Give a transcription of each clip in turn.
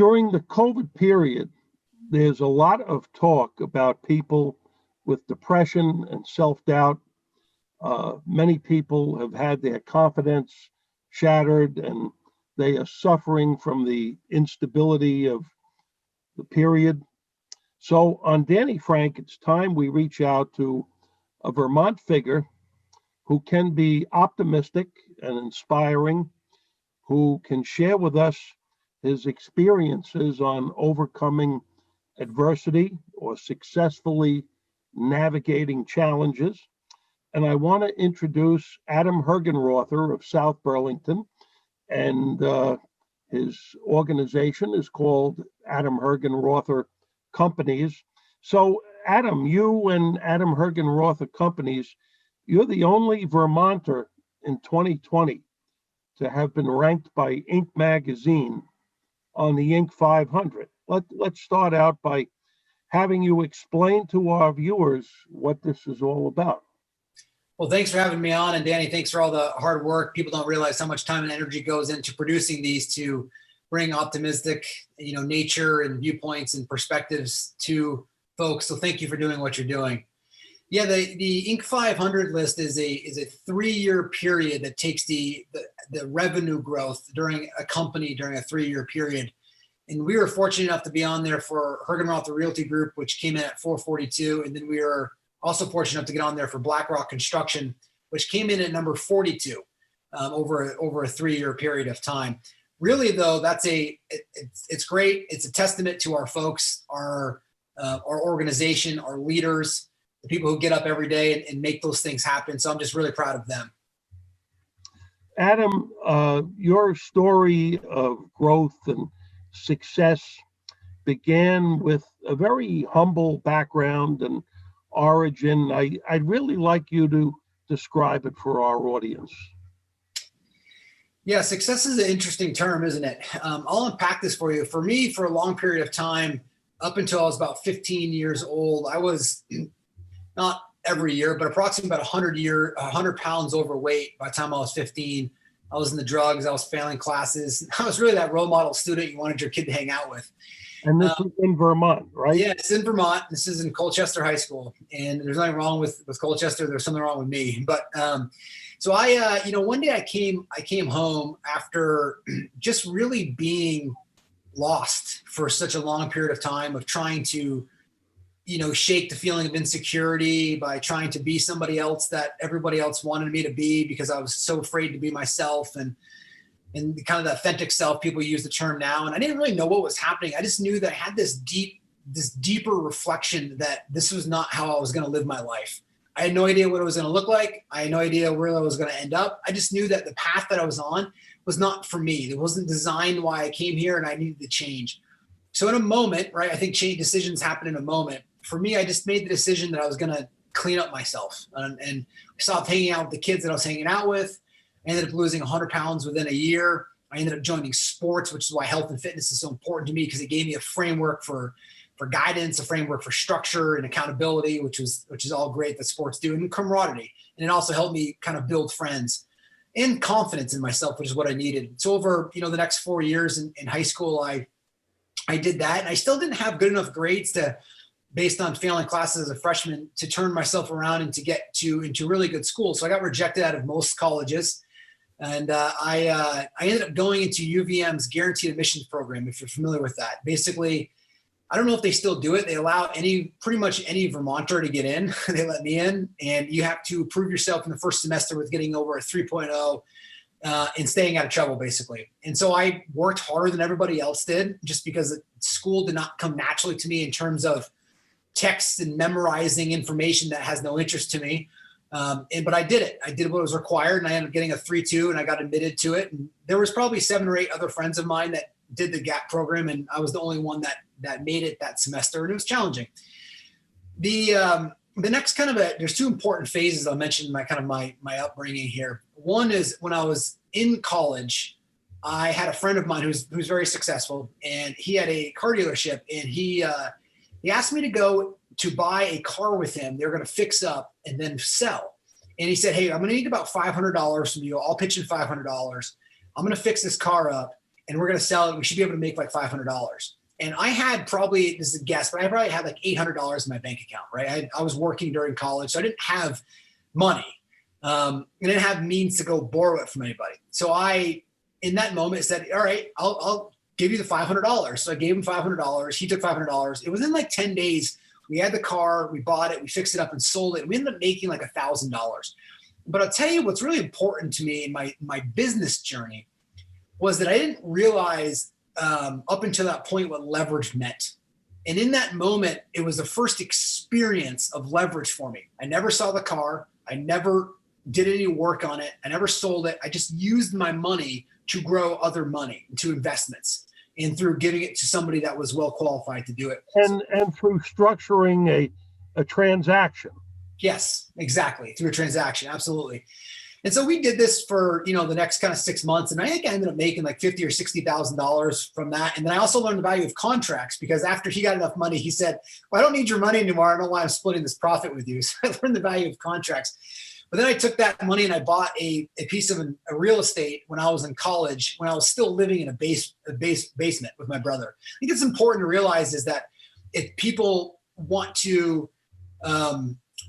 During the COVID period, there's a lot of talk about people with depression and self-doubt. Many people have had their confidence shattered and they are suffering from the instability of the period. So on Danny Frank, it's time we reach out to a Vermont figure who can be optimistic and inspiring, who can share with us his experiences on overcoming adversity or successfully navigating challenges. And I want to introduce Adam Hergenrother of South Burlington, and his organization is called Adam Hergenrother Companies. So Adam, you and Adam Hergenrother Companies, you're the only Vermonter in 2020 to have been ranked by Inc. magazine on the Inc. 500. Let's start out by having you explain to our viewers what this is all about. Well, thanks for having me on. And Danny, thanks for all the hard work. People don't realize how much time and energy goes into producing these to bring optimistic, nature and viewpoints and perspectives to folks. So thank you for doing what you're doing. Yeah, the Inc. 500 list is a 3-year period that takes the revenue growth during a company during a 3-year period. And we were fortunate enough to be on there for Hergenrother Realty Group, which came in at 442. And then we were also fortunate enough to get on there for BlackRock Construction, which came in at number 42 over a 3-year period of time. Really, though, it's great. It's a testament to our folks, our organization, our leaders, the people who get up every day and make those things happen. So I'm just really proud of them. Adam, your story of growth and success began with a very humble background and origin. I'd really like you to describe it for our audience. Yeah, success is an interesting term, isn't it? I'll unpack this for you. For me, for a long period of time, up until I was about 15 years old, I was not every year, but approximately about 100 pounds overweight by the time I was 15. I was in the drugs. I was failing classes. I was really that role model student you wanted your kid to hang out with. And this is in Vermont, right? Yeah, it's in Vermont. This is in Colchester High School. And there's nothing wrong with Colchester. There's something wrong with me. But so I, one day I came home after just really being lost for such a long period of time of trying to, shake the feeling of insecurity by trying to be somebody else that everybody else wanted me to be because I was so afraid to be myself and kind of the authentic self, people use the term now. And I didn't really know what was happening. I just knew that I had this deeper reflection that this was not how I was going to live my life. I had no idea what it was going to look like. I had no idea where I was going to end up. I just knew that the path that I was on was not for me. It wasn't designed why I came here, and I needed to change. So in a moment, right, I think change decisions happen in a moment. For me, I just made the decision that I was going to clean up myself and I stopped hanging out with the kids that I was hanging out with. I ended up losing 100 pounds within a year. I ended up joining sports, which is why health and fitness is so important to me because it gave me a framework for guidance, a framework for structure and accountability, which is all great that sports do, and camaraderie. And it also helped me kind of build friends and confidence in myself, which is what I needed. So over, the next 4 years in high school, I did that. And I still didn't have good enough grades based on failing classes as a freshman, to turn myself around and to get into really good schools. So I got rejected out of most colleges. And I ended up going into UVM's guaranteed admissions program, if you're familiar with that. Basically, I don't know if they still do it. They allow pretty much any Vermonter to get in. They let me in, and you have to prove yourself in the first semester with getting over a 3.0 and staying out of trouble, basically. And so I worked harder than everybody else did, just because school did not come naturally to me in terms of text and memorizing information that has no interest to me. But I did it. I did what was required, and I ended up getting a 3.2, and I got admitted to it. And there was probably 7 or 8 other friends of mine that did the GAP program, and I was the only one that made it that semester, and it was challenging. The next there's 2 important phases I'll mention in my upbringing here. One is when I was in college, I had a friend of mine who's very successful, and he had a car dealership, and he asked me to go to buy a car with him. They're going to fix up and then sell. And he said, "Hey, I'm going to need about $500 from you. I'll pitch in $500. I'm going to fix this car up, and we're going to sell it. We should be able to make like $500. And I had probably, this is a guess, but I probably had like $800 in my bank account, right? I was working during college, so I didn't have money. I didn't have means to go borrow it from anybody. So I, in that moment, said, all right, I'll give you the $500. So I gave him $500. He took $500. It was in like 10 days. We had the car, we bought it, we fixed it up and sold it. We ended up making like $1,000. But I'll tell you what's really important to me in my business journey was that I didn't realize up until that point what leverage meant. And in that moment, it was the first experience of leverage for me. I never saw the car. I never did any work on it. I never sold it. I just used my money to grow other money into investments and through giving it to somebody that was well qualified to do it. And through structuring a transaction. Yes, exactly. Through a transaction. Absolutely. And so we did this for, the next kind of 6 months. And I think I ended up making like $50,000 or $60,000 from that. And then I also learned the value of contracts, because after he got enough money, he said, well, I don't need your money anymore. I don't know why I'm splitting this profit with you. So I learned the value of contracts. But then I took that money and I bought a piece of a real estate when I was in college, when I was still living in a basement with my brother. I think it's important to realize is that if people want to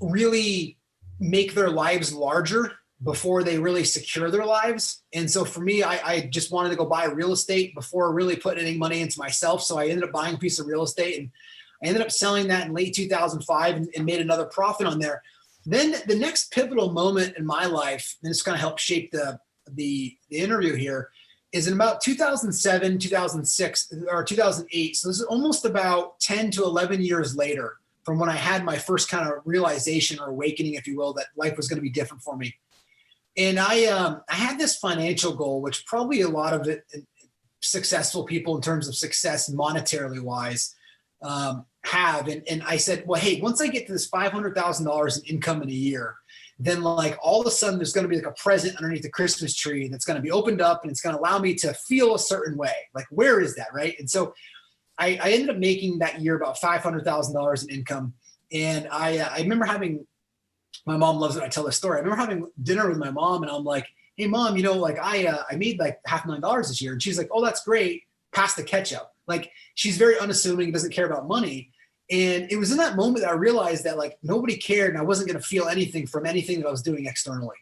really make their lives larger before they really secure their lives. And so for me, I just wanted to go buy real estate before really putting any money into myself. So I ended up buying a piece of real estate, and I ended up selling that in late 2005 and made another profit on there. Then the next pivotal moment in my life, and this kind of helped shape the interview here, is in about 2007, 2006, or 2008. So this is almost about 10 to 11 years later from when I had my first kind of realization or awakening, if you will, that life was going to be different for me. And I had this financial goal, which probably a lot of it successful people in terms of success monetarily wise have. And I said, well, hey, once I get to this $500,000 in income in a year, then like all of a sudden there's going to be like a present underneath the Christmas tree that's going to be opened up and it's going to allow me to feel a certain way. Like, where is that? Right. And so I ended up making that year about $500,000 in income. And I remember having, my mom loves it. I tell this story. I remember having dinner with my mom and I'm like, hey mom, I made like $500,000 this year. And she's like, oh, that's great. Pass the ketchup. Like, she's very unassuming, doesn't care about money. And it was in that moment that I realized that like nobody cared and I wasn't going to feel anything from anything that I was doing externally.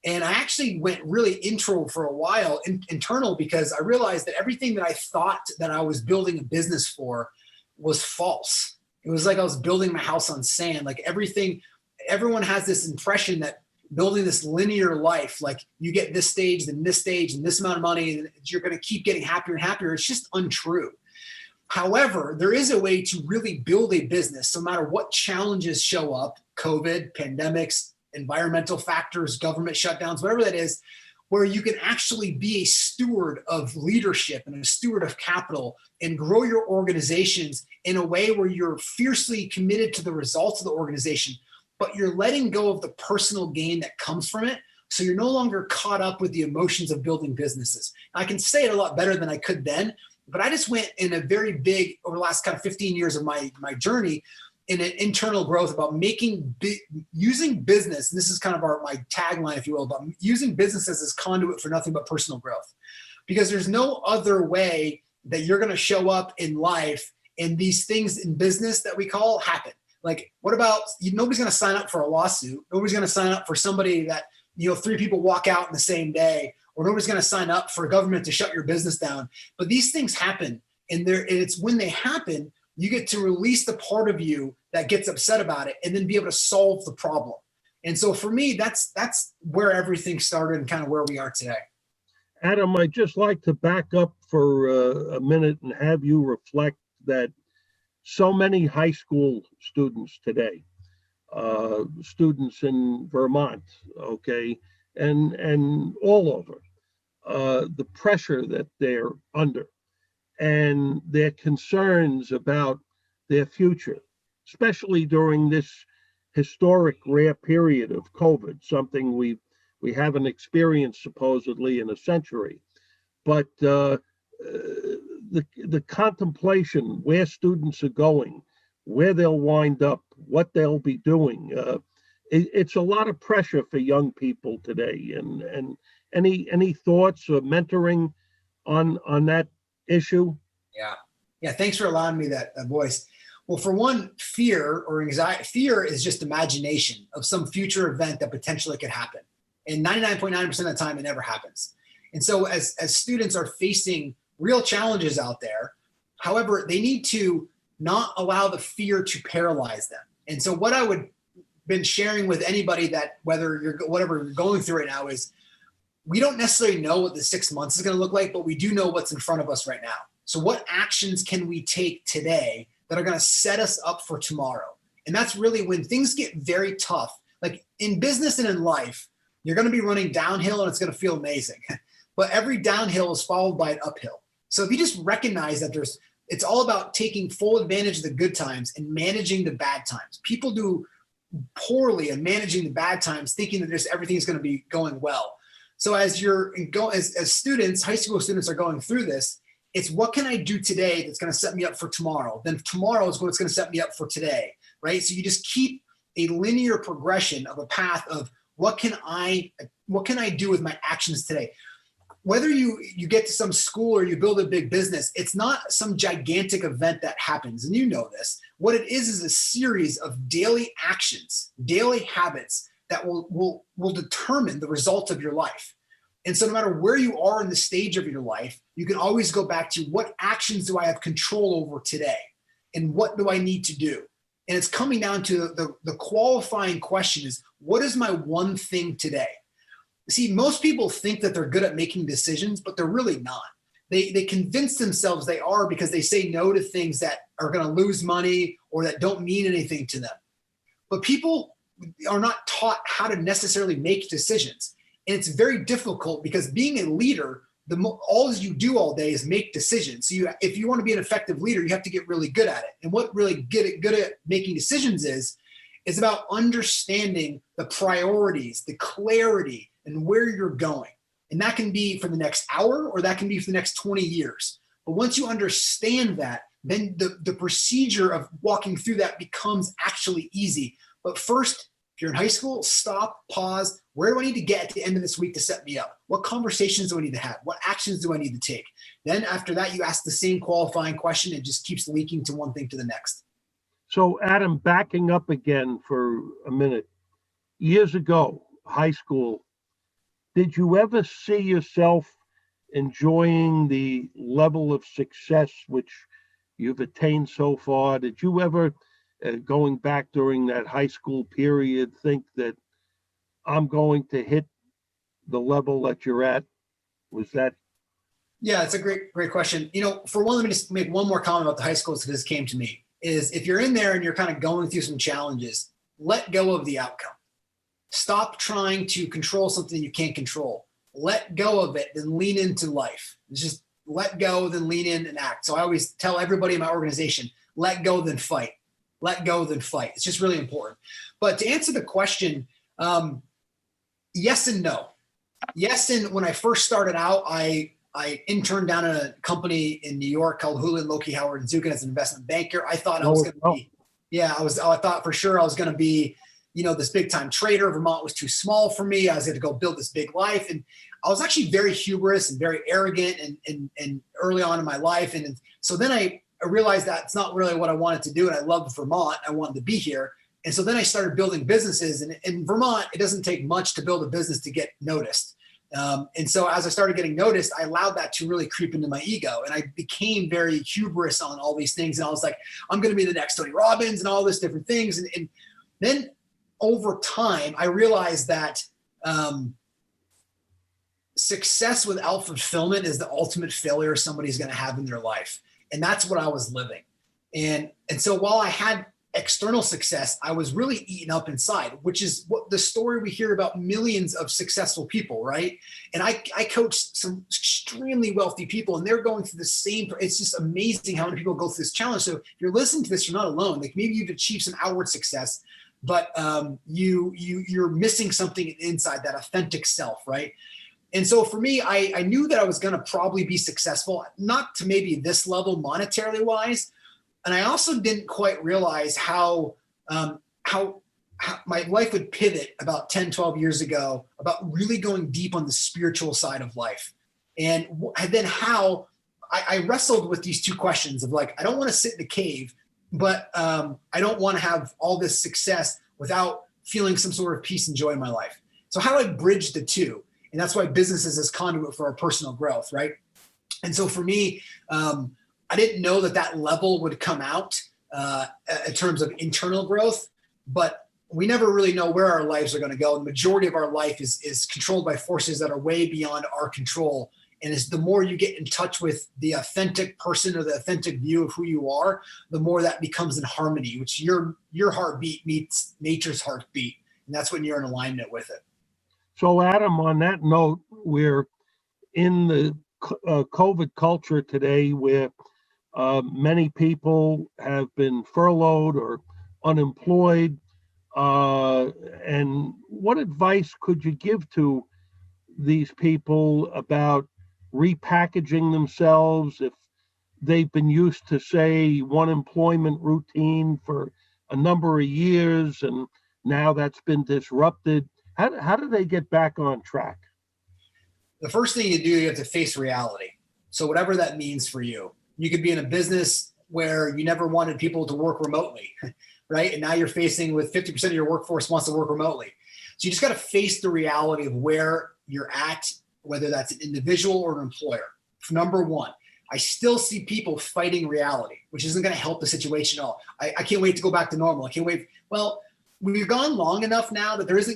And I actually went really internal for a while, internal, because I realized that everything that I thought that I was building a business for was false. It was like I was building my house on sand. Like everyone has this impression that building this linear life, like you get this stage, then this stage, and this amount of money, and you're going to keep getting happier and happier. It's just untrue. However, there is a way to really build a business, no matter what challenges show up, COVID, pandemics, environmental factors, government shutdowns, whatever that is, where you can actually be a steward of leadership and a steward of capital and grow your organizations in a way where you're fiercely committed to the results of the organization, but you're letting go of the personal gain that comes from it. So you're no longer caught up with the emotions of building businesses. I can say it a lot better than I could then, but I just went in a very big, over the last kind of 15 years of my journey, in an internal growth about using business. And this is kind of my tagline, if you will, about using business as this conduit for nothing but personal growth, because there's no other way that you're going to show up in life and these things in business that we call happen. Like, what about nobody's going to sign up for a lawsuit. Nobody's going to sign up for somebody that, 3 people walk out in the same day, or nobody's going to sign up for a government to shut your business down. But these things happen, and it's when they happen, you get to release the part of you that gets upset about it and then be able to solve the problem. And so for me, that's where everything started and kind of where we are today. Adam, I'd just like to back up for a minute and have you reflect that so many high school students today, students in Vermont, okay, and all over, the pressure that they're under and their concerns about their future, especially during this historic rare period of COVID, something we haven't experienced supposedly in a century. But the contemplation, where students are going, where they'll wind up, what they'll be doing, it's a lot of pressure for young people today. And any thoughts or mentoring on that issue? Yeah. Yeah. Thanks for allowing me that voice. Well, for one, fear or anxiety, fear is just imagination of some future event that potentially could happen. And 99.9% of the time, it never happens. And so as students are facing real challenges out there, however, they need to not allow the fear to paralyze them. And so what I would been sharing with anybody that whatever you're going through right now is we don't necessarily know what the 6 months is going to look like, but we do know what's in front of us right now. So what actions can we take today that are going to set us up for tomorrow? And that's really when things get very tough. Like in business and in life, you're going to be running downhill and it's going to feel amazing. But every downhill is followed by an uphill. So if you just recognize that it's all about taking full advantage of the good times and managing the bad times. People do poorly in managing the bad times, thinking that everything's going to be going well. So as students, high school students are going through this, it's what can I do today that's going to set me up for tomorrow? Then tomorrow is what's going to set me up for today, right? So you just keep a linear progression of a path of what can I do with my actions today? Whether you get to some school or you build a big business, it's not some gigantic event that happens. And you know this. What it is a series of daily actions, daily habits that will determine the result of your life. And so no matter where you are in the stage of your life, you can always go back to what actions do I have control over today? And what do I need to do? And it's coming down to the qualifying question is, what is my one thing today? See, most people think that they're good at making decisions, but they're really not. They convince themselves they are because they say no to things that are going to lose money or that don't mean anything to them. But people are not taught how to necessarily make decisions. And it's very difficult because being a leader, all you do all day is make decisions. So if you want to be an effective leader, you have to get really good at it. And what really good at making decisions is about understanding the priorities, the clarity, and where you're going. And that can be for the next hour or that can be for the next 20 years. But once you understand that, then the procedure of walking through that becomes actually easy. But first, if you're in high school, stop, pause. Where do I need to get at the end of this week to set me up? What conversations do I need to have? What actions do I need to take? Then after that, you ask the same qualifying question. It just keeps leaking to one thing to the next. So Adam, backing up again for a minute, years ago, high school, did you ever see yourself enjoying the level of success which you've attained so far? Did you ever, going back during that high school period, think that I'm going to hit the level that you're at? Was that? Yeah, it's a great question. For one, let me just make one more comment about the high schools because this came to me, is if you're in there and you're kind of going through some challenges, let go of the outcome. Stop trying to control something you can't control. Let go of it, then lean into life. Just let go, then lean in and act. So I always tell everybody in my organization, let go, then fight. Let go, then fight. It's just really important. But to answer the question, yes and no. Yes, and when I first started out, I interned down at a company in New York called Houlihan, Lokey, Howard & Zukin as an investment banker. I thought I was going to be, I thought for sure I was going to be, this big time trader. Vermont was too small for me. I was going to go build this big life. And I was actually very hubris and very arrogant and early on in my life. And so then I realized that it's not really what I wanted to do. And I loved Vermont. I wanted to be here. And so then I started building businesses. And in Vermont, it doesn't take much to build a business to get noticed. And so as I started getting noticed, I allowed that to really creep into my ego. And I became very hubris on all these things. And I was like, I'm going to be the next Tony Robbins and all this different things. And then over time, I realized that success without fulfillment is the ultimate failure somebody's going to have in their life. And that's what I was living. And so while I had external success, I was really eaten up inside, which is what the story we hear about millions of successful people, right? And I coach some extremely wealthy people and they're going through the same, it's just amazing how many people go through this challenge. So if you're listening to this, you're not alone. Like maybe you've achieved some outward success, but you're missing something inside, that authentic self, right? And so for me, I knew that I was going to probably be successful, not to maybe this level monetarily wise. And I also didn't quite realize how my life would pivot about 10, 12 years ago about really going deep on the spiritual side of life. And then how I wrestled with these two questions of like, I don't want to sit in the cave, but I don't want to have all this success without feeling some sort of peace and joy in my life. So how do I bridge the two? And that's why business is this conduit for our personal growth, right? And so for me, I didn't know that level would come out in terms of internal growth, but we never really know where our lives are going to go. The majority of our life is controlled by forces that are way beyond our control. And it's the more you get in touch with the authentic person or the authentic view of who you are, the more that becomes in harmony, which your heartbeat meets nature's heartbeat. And that's when you're in alignment with it. So Adam, on that note, we're in the COVID culture today where many people have been furloughed or unemployed. And what advice could you give to these people about repackaging themselves if they've been used to, say, one employment routine for a number of years and now that's been disrupted? How do they get back on track? The first thing you do, you have to face reality. So whatever that means for you. You could be in a business where you never wanted people to work remotely, right? And now you're facing with 50% of your workforce wants to work remotely. So you just got to face the reality of where you're at, whether that's an individual or an employer. Number one, I still see people fighting reality, which isn't going to help the situation at all. I can't wait to go back to normal. I can't wait. Well, we've gone long enough now that there is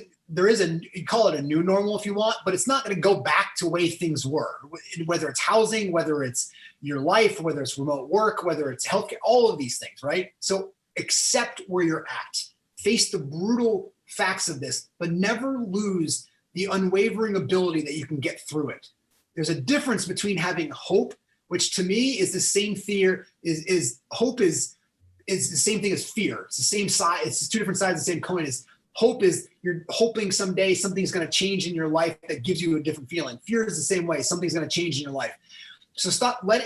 a, you call it a new normal if you want, but it's not going to go back to the way things were, whether it's housing, whether it's your life, whether it's remote work, whether it's healthcare, all of these things, right? So accept where you're at, face the brutal facts of this, but never lose the unwavering ability that you can get through it. There's a difference between having hope, which to me is the same fear, hope is the same thing as fear. It's the same side, it's two different sides of the same coin. Is hope is you're hoping someday something's going to change in your life that gives you a different feeling. Fear is the same way. Something's going to change in your life. So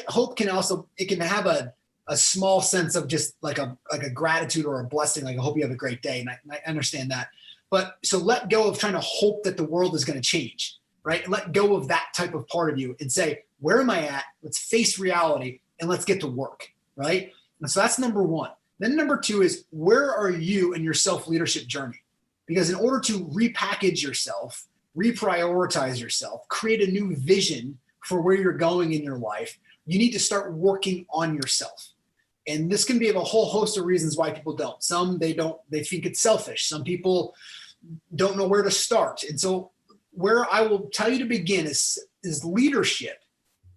hope can also, it can have a small sense of just like a gratitude or a blessing. Like, I hope you have a great day. And I understand that. But so let go of trying to hope that the world is going to change, right? And let go of that type of part of you and say, where am I at? Let's face reality and let's get to work, right? And so that's number one. Then number two is, where are you in your self-leadership journey? Because in order to repackage yourself, reprioritize yourself, create a new vision for where you're going in your life, you need to start working on yourself. And this can be of a whole host of reasons why people don't. Some, they think it's selfish. Some people don't know where to start. And so where I will tell you to begin is leadership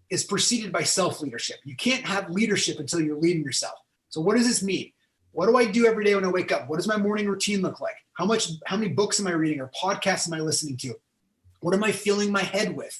is preceded by self-leadership. You can't have leadership until you're leading yourself. So what does this mean? What do I do every day when I wake up? What does my morning routine look like? How many books am I reading or podcasts am I listening to? What am I filling my head with?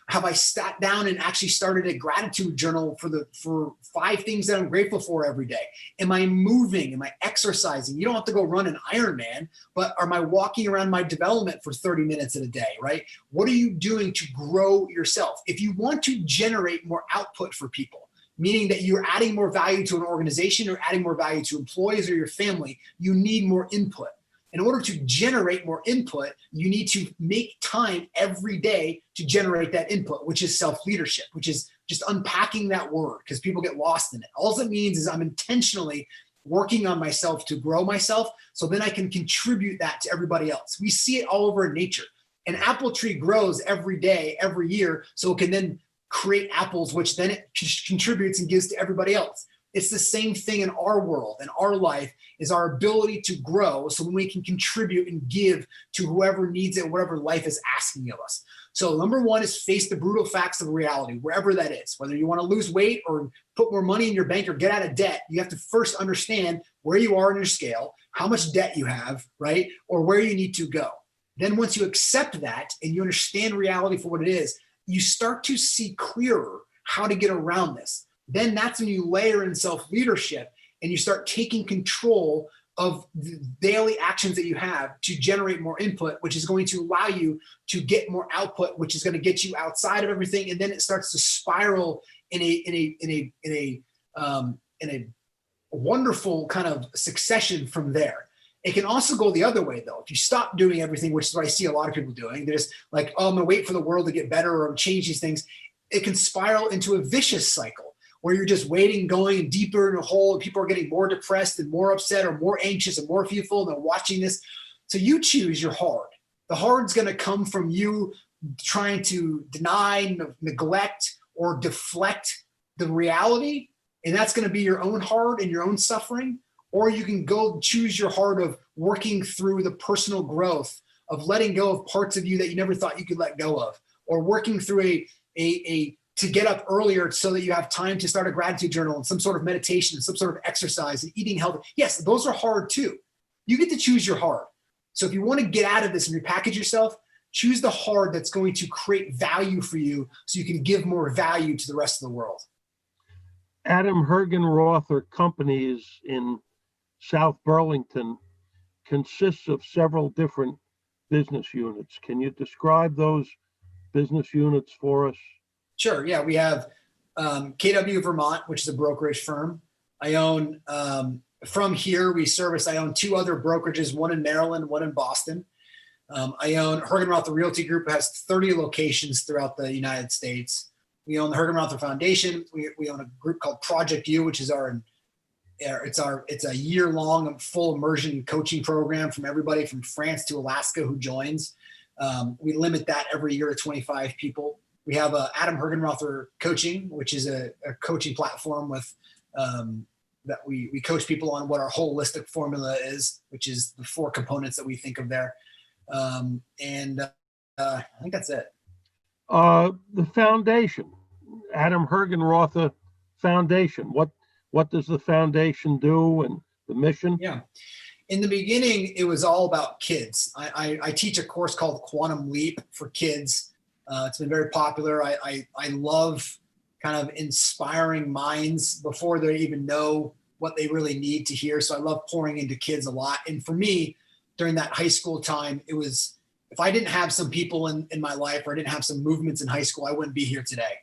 Have I sat down and actually started a gratitude journal for 5 things that I'm grateful for every day? Am I moving? Am I exercising? You don't have to go run an Ironman, but am I walking around my development for 30 minutes in a day, right? What are you doing to grow yourself? If you want to generate more output for people, meaning that you're adding more value to an organization or adding more value to employees or your family, you need more input. In order to generate more input, you need to make time every day to generate that input, which is self-leadership, which is just unpacking that word because people get lost in it. All it means is I'm intentionally working on myself to grow myself so then I can contribute that to everybody else. We see it all over in nature. An apple tree grows every day, every year, so it can then create apples, which then it contributes and gives to everybody else. It's the same thing in our world and our life is our ability to grow so we can contribute and give to whoever needs it, whatever life is asking of us. So number one is face the brutal facts of reality, wherever that is. Whether you want to lose weight or put more money in your bank or get out of debt, you have to first understand where you are in your scale, how much debt you have, right? Or where you need to go. Then once you accept that and you understand reality for what it is, you start to see clearer how to get around this. Then that's when you layer in self-leadership and you start taking control of the daily actions that you have to generate more input, which is going to allow you to get more output, which is going to get you outside of everything. And then it starts to spiral in a wonderful kind of succession from there. It can also go the other way though. If you stop doing everything, which is what I see a lot of people doing, they're just like, oh, I'm gonna wait for the world to get better or change these things. it can spiral into a vicious cycle where you're just waiting, going deeper in a hole, and people are getting more depressed and more upset or more anxious and more fearful, and they're watching this. So you choose your hard. The hard's going to come from you trying to deny, neglect, or deflect the reality, and that's going to be your own hard and your own suffering. Or you can go choose your heart of working through the personal growth of letting go of parts of you that you never thought you could let go of, or working through to get up earlier so that you have time to start a gratitude journal and some sort of meditation and some sort of exercise and eating healthy. Yes, those are hard too. You get to choose your hard. So if you want to get out of this and repackage yourself, choose the hard that's going to create value for you so you can give more value to the rest of the world. Adam Hergenrother Companies in South Burlington consists of several different business units. Can you describe those business units for us? Sure. Yeah, we have KW Vermont, which is a brokerage firm. I own, from here, I own two other brokerages, one in Maryland, one in Boston. I own Hergenrother Realty Group, has 30 locations throughout the United States. We own the Hergenrother Foundation. We own a group called Project U, which is it's a year-long full immersion coaching program from everybody from France to Alaska who joins. We limit that every year to 25 people. We have Adam Hergenrother Coaching, which is a coaching platform with that we coach people on what our holistic formula is, which is the 4 components that we think of there. I think that's it. The foundation, Adam Hergenrother Foundation. What does the foundation do and the mission? Yeah. In the beginning, it was all about kids. I teach a course called Quantum Leap for kids. It's been very popular. I love kind of inspiring minds before they even know what they really need to hear. So I love pouring into kids a lot. And for me, during that high school time, it was, if I didn't have some people in my life, or I didn't have some movements in high school, I wouldn't be here today.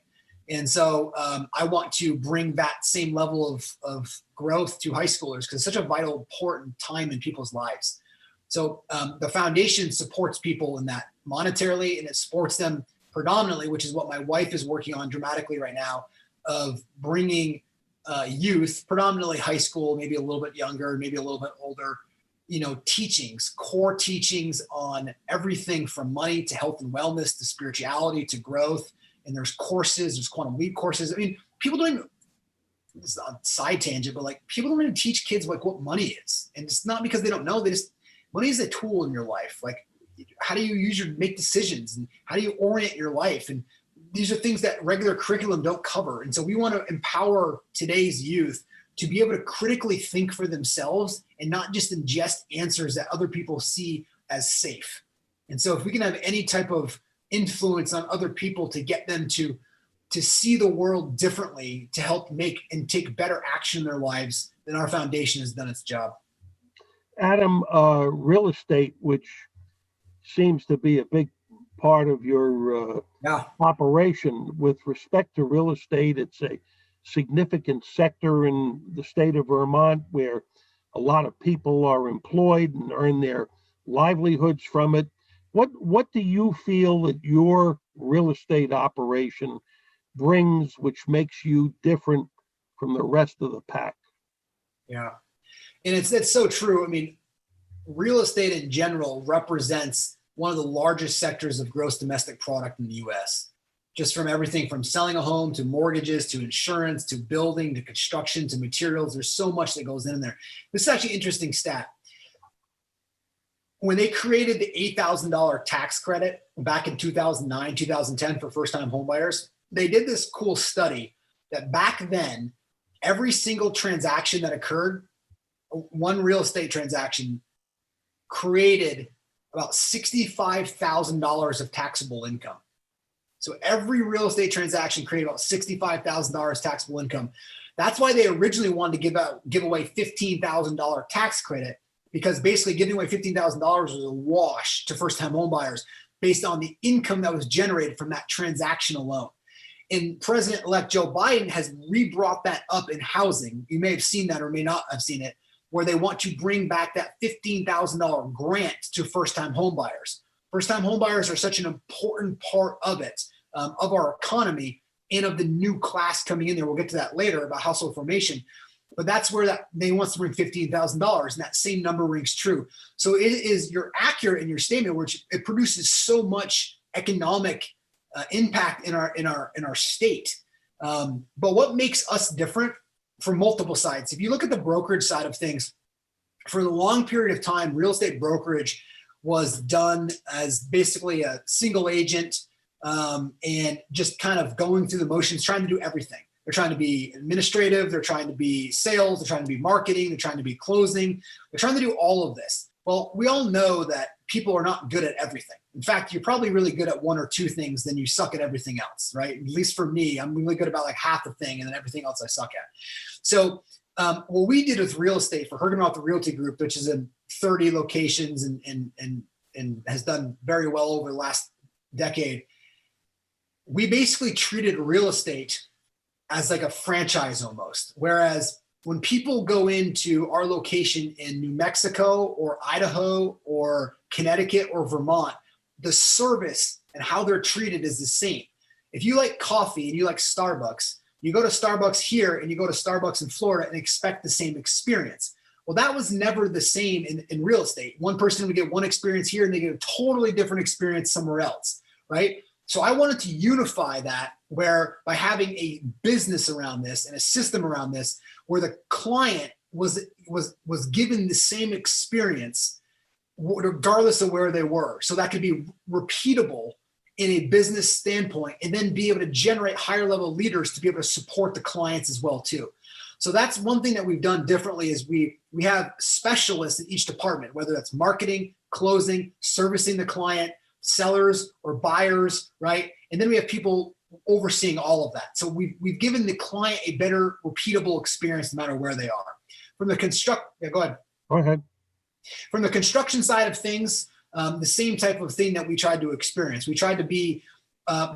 And so I want to bring that same level of growth to high schoolers because it's such a vital, important time in people's lives. So the foundation supports people in that monetarily, and it supports them predominantly, which is what my wife is working on dramatically right now, of bringing youth, predominantly high school, maybe a little bit younger, maybe a little bit older, teachings, core teachings on everything from money to health and wellness to spirituality to growth. And there's courses, there's Quantum Leap courses. I mean, people don't, it's not a side tangent, but like people don't even teach kids like what money is. And it's not because they don't know, money is a tool in your life. Like, how do you make decisions, and how do you orient your life? And these are things that regular curriculum don't cover. And so we want to empower today's youth to be able to critically think for themselves and not just ingest answers that other people see as safe. And so if we can have any type of influence on other people to get them to see the world differently, to help make and take better action in their lives, then our foundation has done its job. Adam, real estate, which seems to be a big part of your operation. With respect to real estate, it's a significant sector in the state of Vermont where a lot of people are employed and earn their livelihoods from it. What do you feel that your real estate operation brings, which makes you different from the rest of the pack? Yeah, and it's so true. I mean, real estate in general represents one of the largest sectors of gross domestic product in the U.S. Just from everything from selling a home to mortgages to insurance to building to construction to materials. There's so much that goes in there. This is actually an interesting stat. When they created the $8,000 tax credit back in 2009, 2010 for first-time homebuyers, they did this cool study that back then, every single transaction that occurred, one real estate transaction created about $65,000 of taxable income. So every real estate transaction created about $65,000 taxable income. That's why they originally wanted to give away $15,000 tax credit, because basically giving away $15,000 was a wash to first-time homebuyers based on the income that was generated from that transaction alone. And President-elect Joe Biden has re-brought that up in housing. You may have seen that or may not have seen it, where they want to bring back that $15,000 grant to first-time homebuyers. First-time homebuyers are such an important part of it, of our economy. and of the new class coming in there. We'll get to that later about household formation. But that's where that they wants to bring $15,000, and that same number rings true. So you're accurate in your statement, which it produces so much economic impact in our state. But what makes us different from multiple sides? If you look at the brokerage side of things, for the long period of time, real estate brokerage was done as basically a single agent and just kind of going through the motions, trying to do everything. They're trying to be administrative. They're trying to be sales. They're trying to be marketing. They're trying to be closing. They're trying to do all of this. Well, we all know that people are not good at everything. In fact, you're probably really good at one or two things, then you suck at everything else, right? At least for me, I'm really good about like half the thing, and then everything else I suck at. So what we did with real estate for Hergenrother Realty Group, which is in 30 locations and has done very well over the last decade, we basically treated real estate as like a franchise almost. Whereas when people go into our location in New Mexico or Idaho or Connecticut or Vermont, the service and how they're treated is the same. If you like coffee and you like Starbucks, you go to Starbucks here and you go to Starbucks in Florida and expect the same experience. Well, that was never the same in real estate. One person would get one experience here and they get a totally different experience somewhere else, right? So I wanted to unify that, where by having a business around this and a system around this, where the client was given the same experience regardless of where they were. So that could be repeatable in a business standpoint, and then be able to generate higher level leaders to be able to support the clients as well too. So that's one thing that we've done differently is we have specialists in each department, whether that's marketing, closing, servicing the client, sellers or buyers, right? And then we have people overseeing all of that. So we've given the client a better repeatable experience no matter where they are. From the go ahead. Go ahead. From the construction side of things, the same type of thing that we tried to experience. We tried to be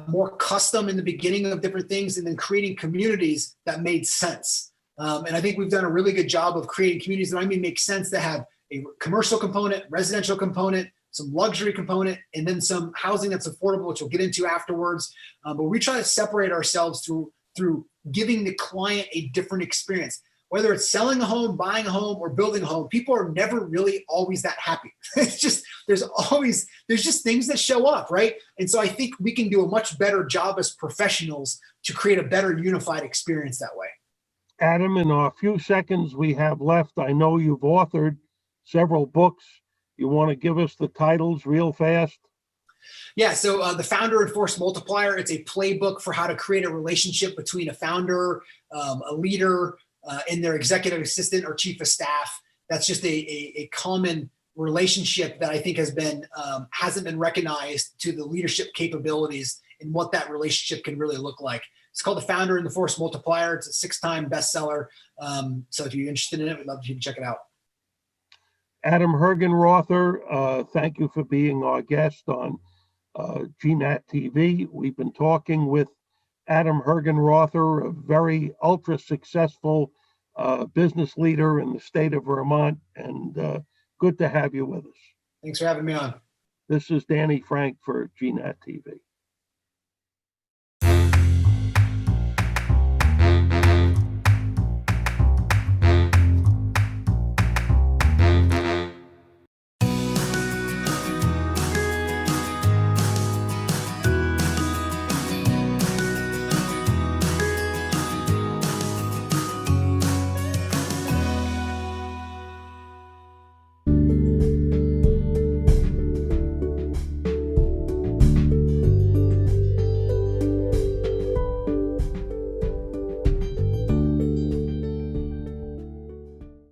more custom in the beginning of different things, and then creating communities that made sense. And I think we've done a really good job of creating communities that make sense, that have a commercial component, residential component, some luxury component, and then some housing that's affordable, which we'll get into afterwards. But we try to separate ourselves through giving the client a different experience. Whether it's selling a home, buying a home, or building a home, people are never really always that happy. It's just, there's just things that show up, right? And so I think we can do a much better job as professionals to create a better unified experience that way. Adam, in our few seconds we have left, I know you've authored several books. You want to give us the titles real fast? Yeah, so the Founder and Force Multiplier, it's a playbook for how to create a relationship between a founder, a leader, and their executive assistant or chief of staff. That's just a common relationship that I think hasn't been recognized to the leadership capabilities and what that relationship can really look like. It's called The Founder and the Force Multiplier. It's a 6-time bestseller. So if you're interested in it, we'd love for you to check it out. Adam Hergenrother, thank you for being our guest on GNAT-TV. We've been talking with Adam Hergenrother, a very ultra successful business leader in the state of Vermont, and good to have you with us. Thanks for having me on. This is Danny Frank for GNAT-TV.